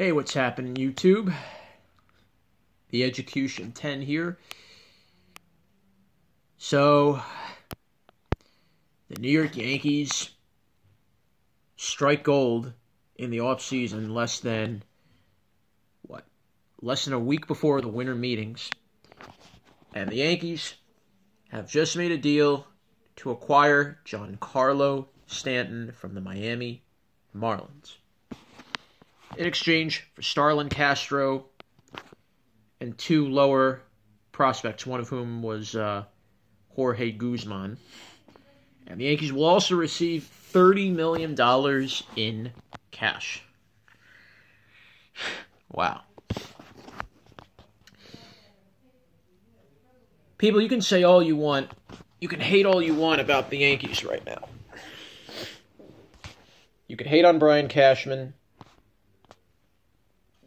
Hey, what's happening, YouTube? The Execution 10 here. So, the New York Yankees strike gold in the offseason less than a week before the winter meetings. And the Yankees have just made a deal to acquire Giancarlo Stanton from the Miami Marlins in exchange for Starlin Castro and two lower prospects, one of whom was Jorge Guzman. And the Yankees will also receive $30 million in cash. Wow. People, you can say all you want. You can hate all you want about the Yankees right now. You can hate on Brian Cashman.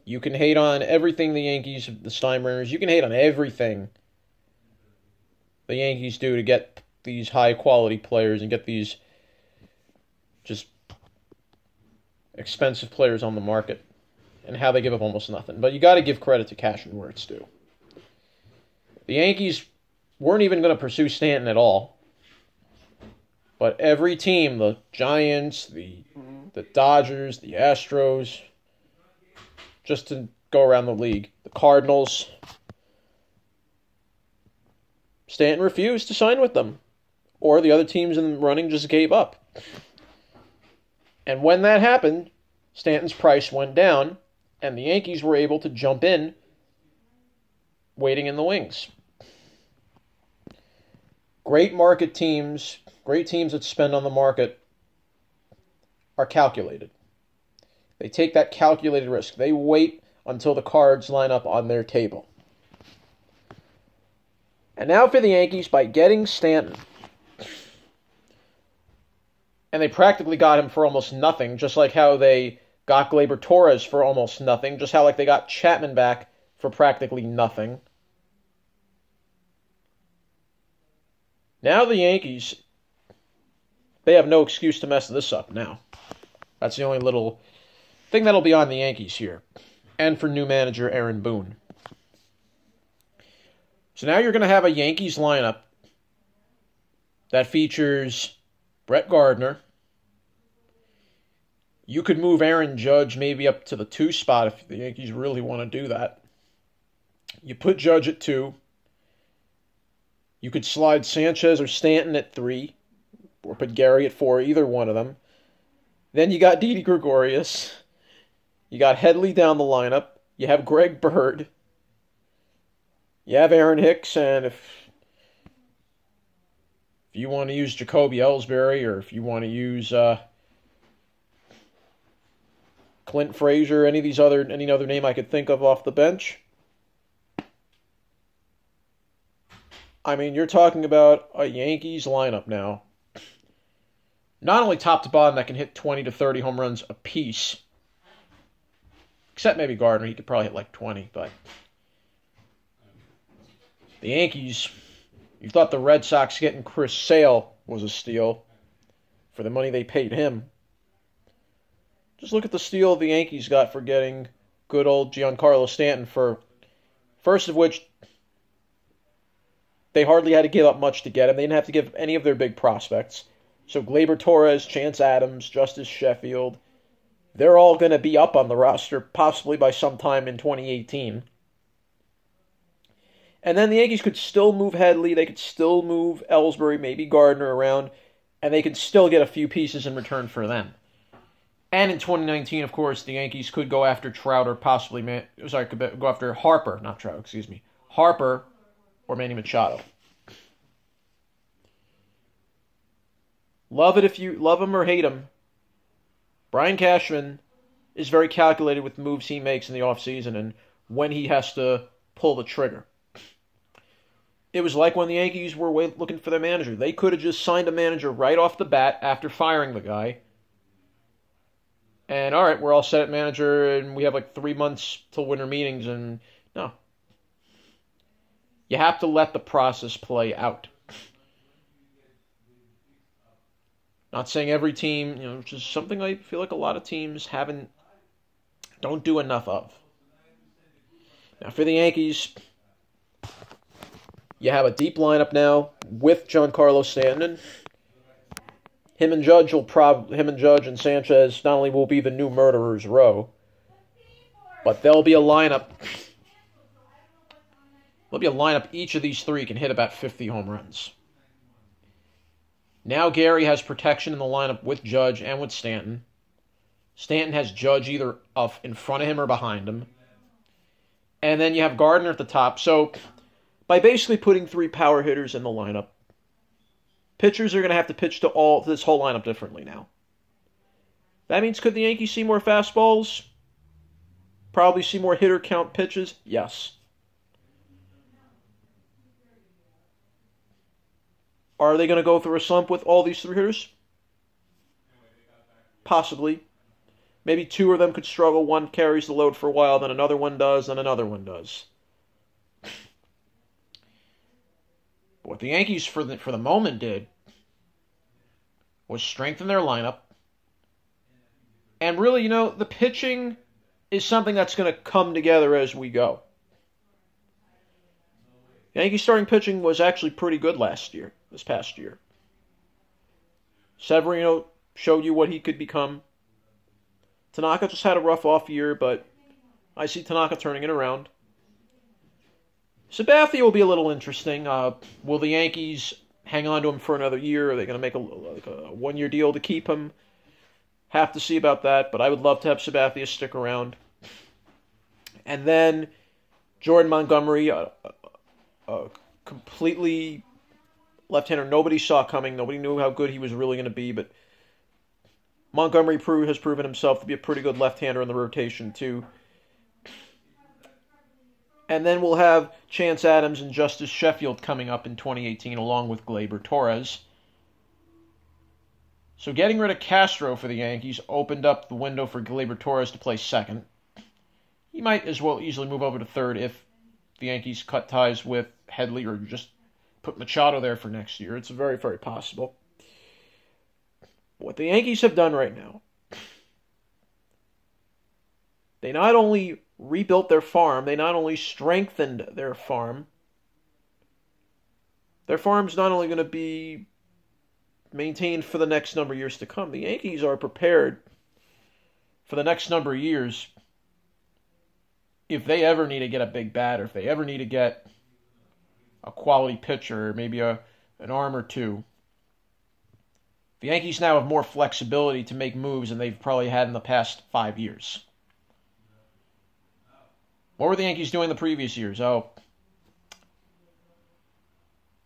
You can hate on everything the Yankees, the Steinbrenners. You can hate on everything the Yankees do to get these high-quality players and get these just expensive players on the market and how they give up almost nothing. But you got to give credit to Cashman where it's due. The Yankees weren't even going to pursue Stanton at all. But every team, the Giants, the Dodgers, the Astros, just to go around the league, the Cardinals, Stanton refused to sign with them. Or the other teams in the running just gave up. And when that happened, Stanton's price went down, and the Yankees were able to jump in, waiting in the wings. Great market teams, great teams that spend on the market are calculated. They take that calculated risk. They wait until the cards line up on their table. And now for the Yankees, by getting Stanton, and they practically got him for almost nothing, just like how they got Gleyber Torres for almost nothing, just how like they got Chapman back for practically nothing. Now the Yankees, they have no excuse to mess this up now. That's the only little thing that'll be on the Yankees here. And for new manager Aaron Boone. So now you're going to have a Yankees lineup that features Brett Gardner. You could move Aaron Judge maybe up to the 2 spot if the Yankees really want to do that. You put Judge at 2. You could slide Sanchez or Stanton at 3. Or put Gary at 4, either one of them. Then you got Didi Gregorius. You got Headley down the lineup. You have Greg Bird. You have Aaron Hicks, and if you want to use Jacoby Ellsbury, or if you want to use Clint Frazier, any other name I could think of off the bench. I mean, you're talking about a Yankees lineup now. Not only top to bottom that can hit 20 to 30 home runs apiece, except maybe Gardner, he could probably hit like 20, but the Yankees, you thought the Red Sox getting Chris Sale was a steal for the money they paid him. Just look at the steal the Yankees got for getting good old Giancarlo Stanton, for first of which they hardly had to give up much to get him. They didn't have to give any of their big prospects. So Gleyber Torres, Chance Adams, Justice Sheffield, they're all going to be up on the roster possibly by sometime in 2018. And then the Yankees could still move Headley, they could still move Ellsbury, maybe Gardner around, and they could still get a few pieces in return for them. And in 2019, of course, the Yankees could go after Trout or possibly, could go after Harper, not Trout, excuse me, Harper or Manny Machado. Love it if you love him or hate him. Brian Cashman is very calculated with the moves he makes in the offseason and when he has to pull the trigger. It was like when the Yankees were looking for their manager. They could have just signed a manager right off the bat after firing the guy. And, all right, we're all set at manager, and we have like 3 months till winter meetings, and no. You have to let the process play out. Not saying every team, which is something I feel like a lot of teams haven't don't do enough of. Now for the Yankees, you have a deep lineup now with Giancarlo Stanton. Him and Judge and Sanchez not only will be the new murderers row, but there'll be a lineup. There'll be a lineup. Each of these three can hit about 50 home runs. Now Gary has protection in the lineup with Judge and with Stanton. Stanton has Judge either up in front of him or behind him. And then you have Gardner at the top. So by basically putting three power hitters in the lineup, pitchers are going to have to pitch to this whole lineup differently now. That means could the Yankees see more fastballs? Probably see more hitter count pitches? Yes. Are they going to go through a slump with all these three hitters? Possibly. Maybe two of them could struggle. One carries the load for a while, then another one does, then another one does. But what the Yankees for the moment did was strengthen their lineup. And really, the pitching is something that's going to come together as we go. Yankees starting pitching was actually pretty good this past year. Severino showed you what he could become. Tanaka just had a rough off year, but I see Tanaka turning it around. Sabathia will be a little interesting. Will the Yankees hang on to him for another year? Are they going to make a one-year deal to keep him? Have to see about that, but I would love to have Sabathia stick around. And then Jordan Montgomery, a completely left-hander nobody saw coming. Nobody knew how good he was really going to be, but Montgomery has proven himself to be a pretty good left-hander in the rotation, too. And then we'll have Chance Adams and Justice Sheffield coming up in 2018, along with Gleyber Torres. So getting rid of Castro for the Yankees opened up the window for Gleyber Torres to play second. He might as well easily move over to third if the Yankees cut ties with Headley or just put Machado there for next year. It's very, very possible. What the Yankees have done right now, they not only rebuilt their farm, they not only strengthened their farm. Their farm's not only going to be maintained for the next number of years to come. The Yankees are prepared for the next number of years if they ever need to get a big bat or if they ever need to get a quality pitcher or maybe an arm or two. The Yankees now have more flexibility to make moves than they've probably had in the past 5 years. What were the Yankees doing the previous years?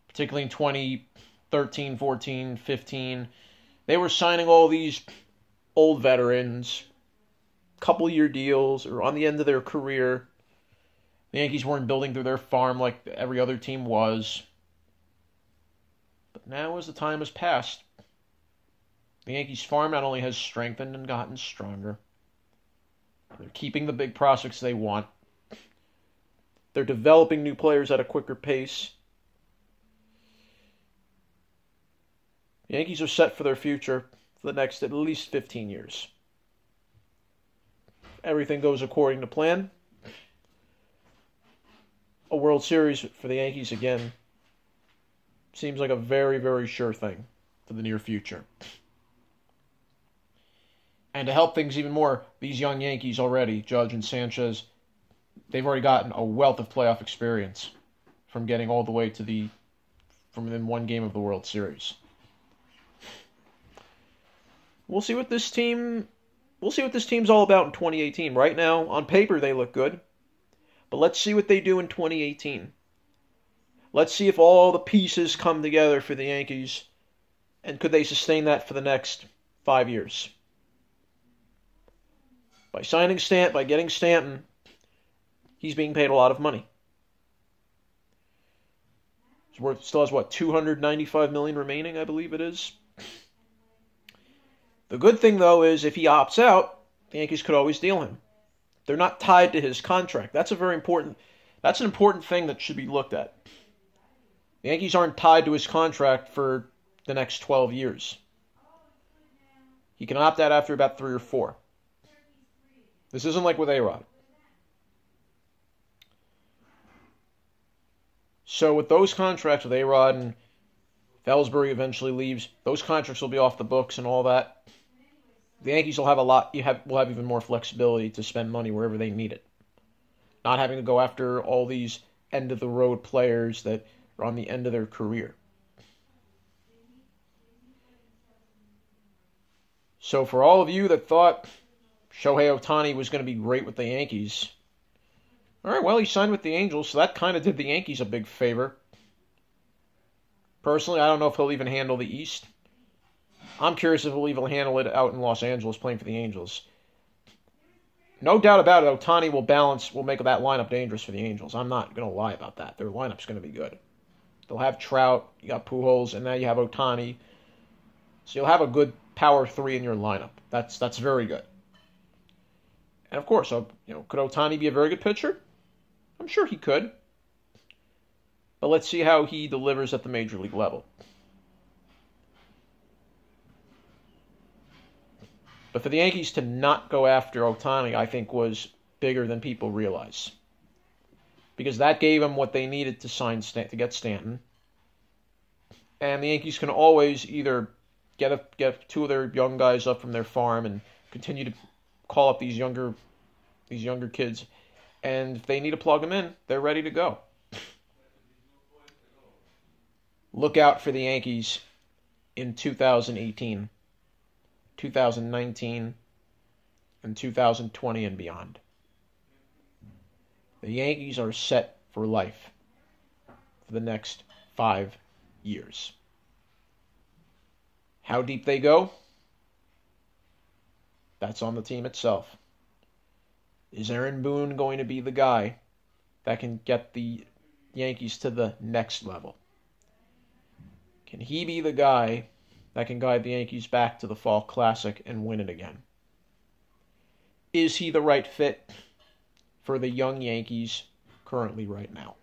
Particularly in 2013, 14, 15, they were signing all these old veterans, couple-year deals, or on the end of their career. The Yankees weren't building through their farm like every other team was. But now, as the time has passed, the Yankees' farm not only has strengthened and gotten stronger, they're keeping the big prospects they want. They're developing new players at a quicker pace. The Yankees are set for their future for the next at least 15 years. Everything goes according to plan. A World Series for the Yankees again seems like a very, very sure thing for the near future. And to help things even more, these young Yankees already, Judge and Sanchez, they've already gotten a wealth of playoff experience from getting all the way from within one game of the World Series. We'll see what this team's all about in 2018. Right now, on paper, they look good. But let's see what they do in 2018. Let's see if all the pieces come together for the Yankees, and could they sustain that for the next 5 years? By getting Stanton, he's being paid a lot of money. Still has $295 million remaining, I believe it is. The good thing, though, is if he opts out, the Yankees could always deal him. They're not tied to his contract. That's an important thing that should be looked at. The Yankees aren't tied to his contract for the next 12 years. He can opt out after about 3 or 4. This isn't like with A-Rod. So with those contracts with A-Rod and if Ellsbury eventually leaves, those contracts will be off the books and all that. The Yankees will have will have even more flexibility to spend money wherever they need it. Not having to go after all these end-of-the-road players that are on the end of their career. So for all of you that thought Shohei Ohtani was going to be great with the Yankees, all right, well, he signed with the Angels, so that kind of did the Yankees a big favor. Personally, I don't know if he'll even handle the East. I'm curious if he'll even handle it out in Los Angeles playing for the Angels. No doubt about it, Ohtani will make that lineup dangerous for the Angels. I'm not going to lie about that. Their lineup's going to be good. They'll have Trout, you got Pujols, and now you have Ohtani. So you'll have a good power three in your lineup. That's very good. And of course, could Ohtani be a very good pitcher? I'm sure he could. But let's see how he delivers at the major league level. But for the Yankees to not go after Ohtani, I think, was bigger than people realize. Because that gave them what they needed to get Stanton. And the Yankees can always either get two of their young guys up from their farm and continue to call up these younger kids. And if they need to plug them in, they're ready to go. Look out for the Yankees in 2018. 2019, and 2020 and beyond. The Yankees are set for life for the next 5 years. How deep they go? That's on the team itself. Is Aaron Boone going to be the guy that can get the Yankees to the next level? Can he be the guy that can guide the Yankees back to the Fall Classic and win it again? Is he the right fit for the young Yankees currently right now?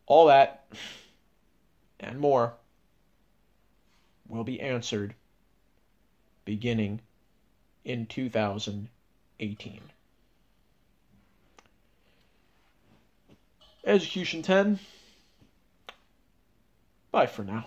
All that and more will be answered beginning in 2018. Execution 10. Bye for now.